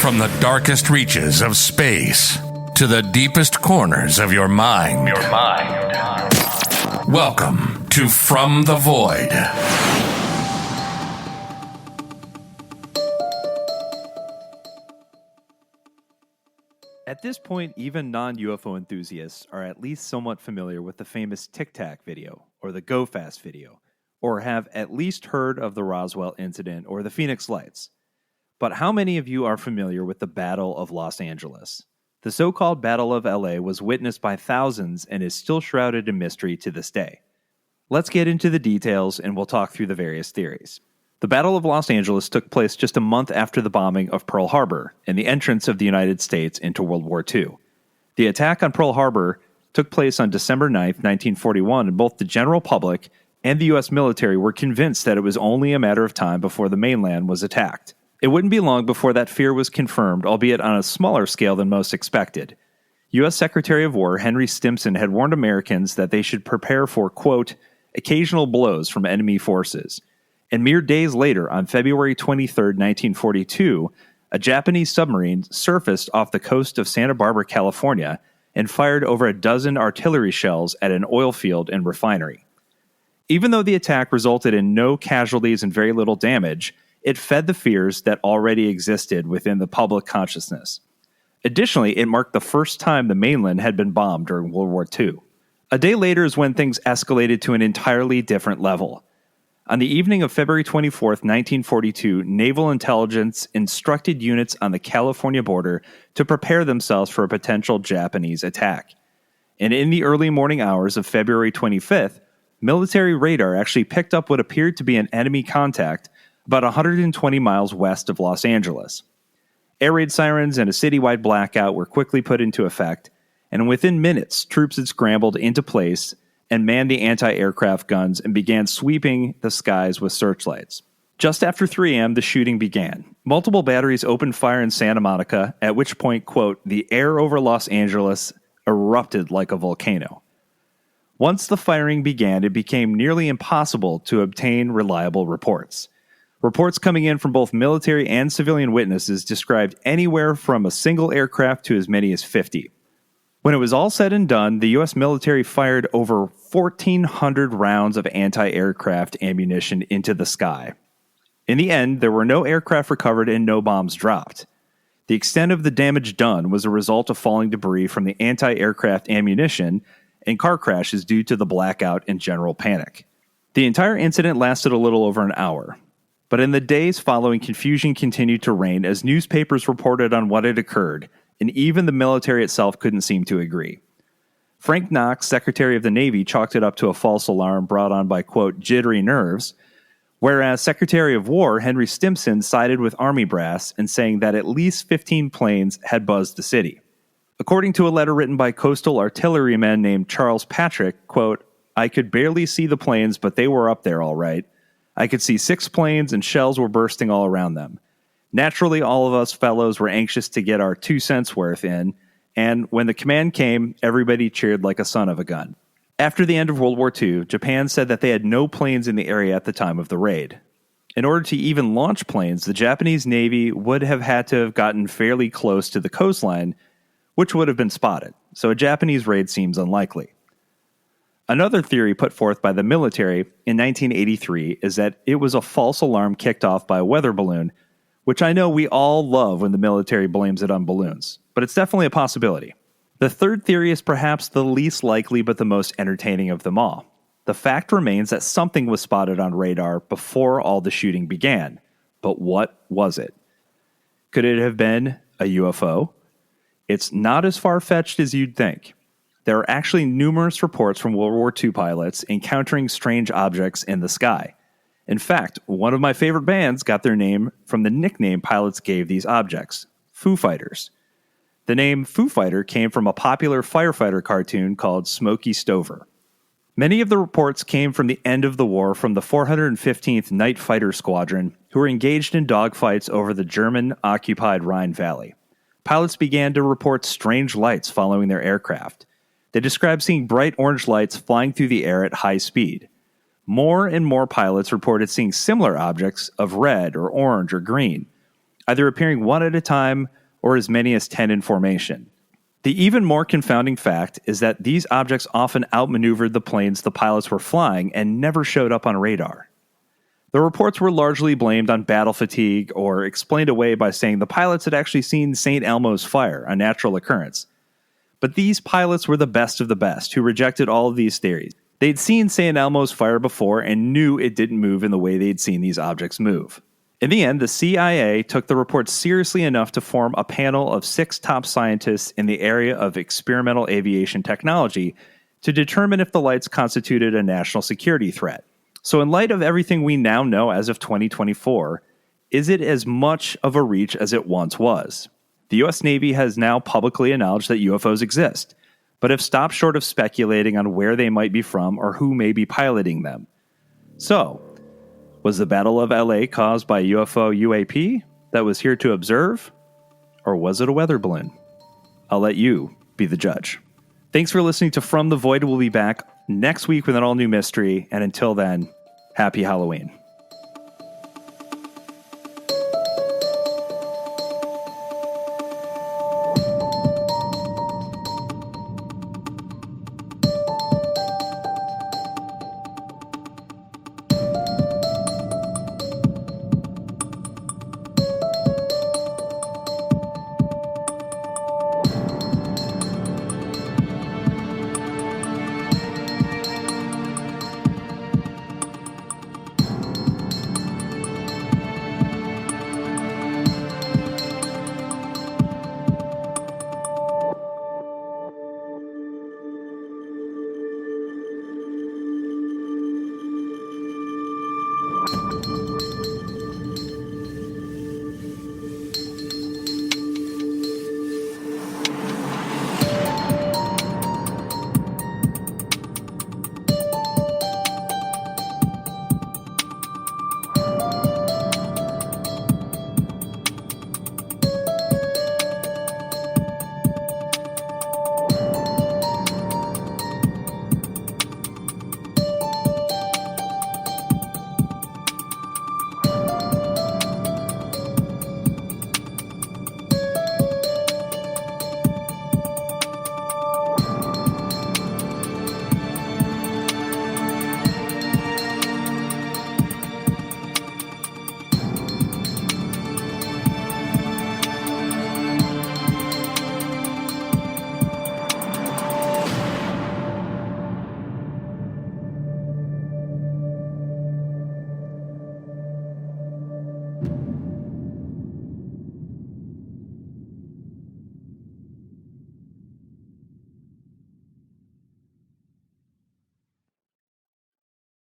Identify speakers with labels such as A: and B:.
A: From the darkest reaches of space to the deepest corners of your mind. Welcome to From the Void.
B: At this point, even non-UFO enthusiasts are at least somewhat familiar with the famous Tic Tac video, or the Go Fast video, or have at least heard of the Roswell incident or the Phoenix Lights. But how many of you are familiar with the Battle of Los Angeles? The so-called Battle of LA was witnessed by thousands and is still shrouded in mystery to this day. Let's get into the details and we'll talk through the various theories. The Battle of Los Angeles took place just a month after the bombing of Pearl Harbor and the entrance of the United States into World War II. The attack on Pearl Harbor took place on December 9, 1941, and both the general public and the U.S. military were convinced that it was only a matter of time before the mainland was attacked. It wouldn't be long before that fear was confirmed, albeit on a smaller scale than most expected. U.S. Secretary of War Henry Stimson had warned Americans that they should prepare for, quote, occasional blows from enemy forces. And mere days later, on February 23, 1942, a Japanese submarine surfaced off the coast of Santa Barbara, California, and fired over a dozen artillery shells at an oil field and refinery. Even though the attack resulted in no casualties and very little damage, it fed the fears that already existed within the public consciousness. Additionally, it marked the first time the mainland had been bombed during World War II. A day later is when things escalated to an entirely different level. On the evening of February 24, 1942, naval intelligence instructed units on the California border to prepare themselves for a potential Japanese attack. And in the early morning hours of February 25th, military radar actually picked up what appeared to be an enemy contact about 120 miles west of Los Angeles. Air raid sirens and a citywide blackout were quickly put into effect, and within minutes, troops had scrambled into place and manned the anti-aircraft guns and began sweeping the skies with searchlights. Just after 3 a.m., the shooting began. Multiple batteries opened fire in Santa Monica, at which point, quote, the air over Los Angeles erupted like a volcano. Once the firing began, it became nearly impossible to obtain reliable reports. Reports coming in from both military and civilian witnesses described anywhere from a single aircraft to as many as 50. When it was all said and done, the U.S. military fired over 1,400 rounds of anti-aircraft ammunition into the sky. In the end, there were no aircraft recovered and no bombs dropped. The extent of the damage done was a result of falling debris from the anti-aircraft ammunition and car crashes due to the blackout and general panic. The entire incident lasted a little over an hour. But in the days following, confusion continued to reign as newspapers reported on what had occurred, and even the military itself couldn't seem to agree. Frank Knox, Secretary of the Navy, chalked it up to a false alarm brought on by, quote, jittery nerves, whereas Secretary of War Henry Stimson sided with Army brass in saying that at least 15 planes had buzzed the city. According to a letter written by coastal artilleryman named Charles Patrick, quote, I could barely see the planes, but they were up there all right. I could see 6 planes and shells were bursting all around them. Naturally, all of us fellows were anxious to get our 2 cents worth in, and when the command came, everybody cheered like a son of a gun. After the end of World War II, Japan said that they had no planes in the area at the time of the raid. In order to even launch planes, the Japanese Navy would have had to have gotten fairly close to the coastline, which would have been spotted, so a Japanese raid seems unlikely. Another theory put forth by the military in 1983 is that it was a false alarm kicked off by a weather balloon, which I know we all love when the military blames it on balloons, but it's definitely a possibility. The third theory is perhaps the least likely but the most entertaining of them all. The fact remains that something was spotted on radar before all the shooting began. But what was it? Could it have been a UFO? It's not as far-fetched as you'd think. There are actually numerous reports from World War II pilots encountering strange objects in the sky. In fact, one of my favorite bands got their name from the nickname pilots gave these objects, Foo Fighters. The name Foo Fighter came from a popular firefighter cartoon called Smokey Stover. Many of the reports came from the end of the war from the 415th Night Fighter Squadron, who were engaged in dogfights over the German-occupied Rhine Valley. Pilots began to report strange lights following their aircraft. They described seeing bright orange lights flying through the air at high speed. More and more pilots reported seeing similar objects of red or orange or green. either appearing one at a time or as many as 10 in formation. The even more confounding fact is that these objects often outmaneuvered the planes the pilots were flying and never showed up on radar. The reports were largely blamed on battle fatigue or explained away by saying the pilots had actually seen St. Elmo's fire, a natural occurrence. But these pilots were the best of the best who rejected all of these theories. They'd seen St. Elmo's fire before and knew it didn't move in the way they'd seen these objects move. In the end, the CIA took the reports seriously enough to form a panel of 6 top scientists in the area of experimental aviation technology to determine if the lights constituted a national security threat. So in light of everything we now know as of 2024, is it as much of a reach as it once was? The U.S. Navy has now publicly acknowledged that UFOs exist, but have stopped short of speculating on where they might be from or who may be piloting them. So, was the Battle of LA caused by UFO UAP that was here to observe? Or was it a weather balloon? I'll let you be the judge. Thanks for listening to From the Void. We'll be back next week with an all-new mystery, and until then, happy Halloween.